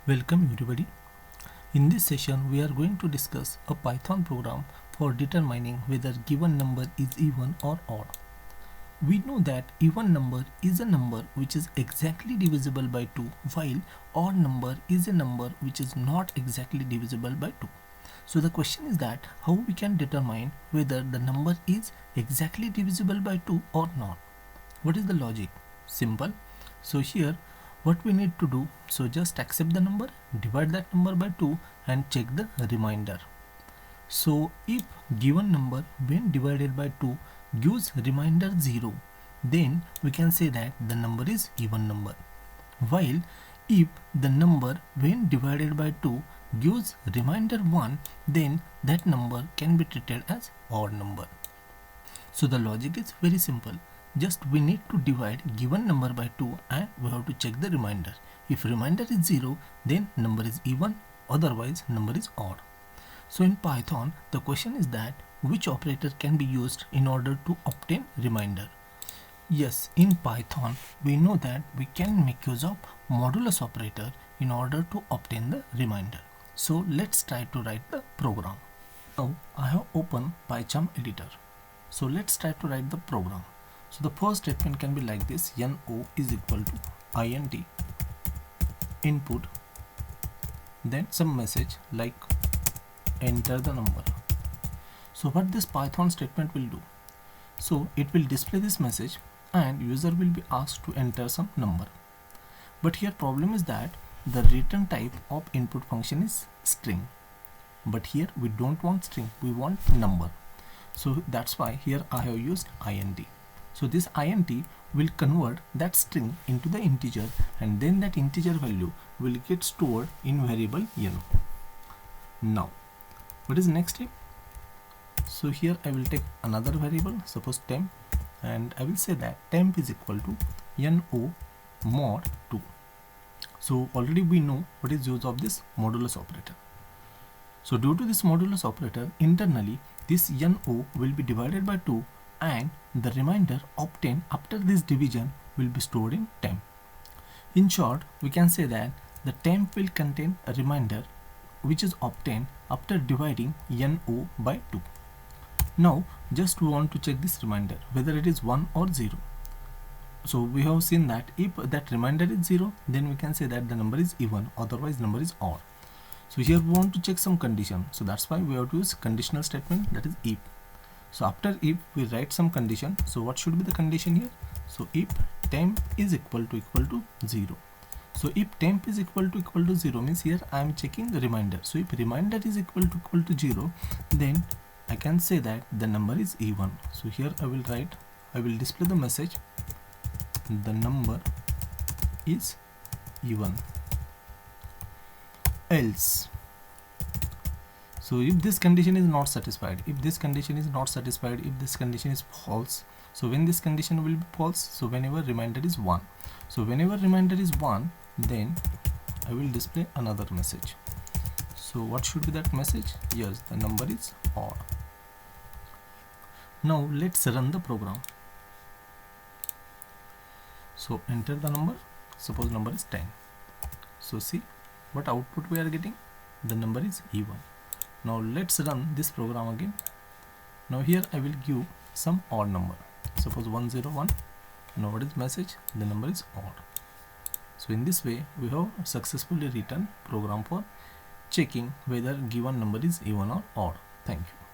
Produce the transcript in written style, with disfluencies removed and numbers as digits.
Welcome everybody. In this session we are going to discuss a Python program for determining whether given number is even or odd. We know that even number is a number which is exactly divisible by 2, while odd number is a number which is not exactly divisible by 2. So the question is that how we can determine whether the number is exactly divisible by 2 or not. What is the logic? Simple. So here what we need to do, so just accept the number, divide that number by 2 and check the remainder. So if given number when divided by 2 gives remainder 0, then we can say that the number is even number. While if the number when divided by 2 gives remainder 1, then that number can be treated as odd number. So the logic is very simple. Just we need to divide given number by 2 and we have to check the remainder. If remainder is 0, then number is even, otherwise number is odd. So in Python, the question is that which operator can be used in order to obtain remainder. Yes, in Python, we know that we can make use of modulus operator in order to obtain the remainder. So let's try to write the program. Now I have opened PyCharm editor. So let's try to write the program. So the first statement can be like this: no is equal to int input, then some message like enter the number. So what this Python statement will do, so it will display this message and user will be asked to enter some number. But here problem is that the return type of input function is string, but here we don't want string, we want number. So that's why here I have used int. So this int will convert that string into the integer, and then that integer value will get stored in variable n. Now what is next step? So here I will take another variable, suppose temp, and I will say that temp is equal to no mod 2. So already we know what is use of this modulus operator. So due to this modulus operator, internally this no will be divided by 2 and the remainder obtained after this division will be stored in temp. In short, we can say that the temp will contain a remainder which is obtained after dividing no by 2. Now just we want to check this remainder whether it is 1 or 0. So we have seen that if that remainder is 0, then we can say that the number is even, otherwise number is odd. So here we want to check some condition, so that's why we have to use conditional statement, that is if. So after if we write some condition. So what should be the condition here? So if temp is equal to 0. So if temp is equal to 0 means here I am checking the remainder. So if remainder is equal to 0, then I can say that the number is even. So here I will display the message, the number is even. Else, so if this condition is not satisfied, if this condition is false, so when this condition will be false, so whenever remainder is 1, so whenever remainder is 1, then I will display another message. So what should be that message? Yes, the number is odd. Now let's run the program. So enter the number, suppose number is 10. So see what output we are getting, the number is even. Now let's run this program again. Now here I will give some odd number, suppose 101. Now what is message? The number is odd. So in this way we have successfully written program for checking whether given number is even or odd. Thank you.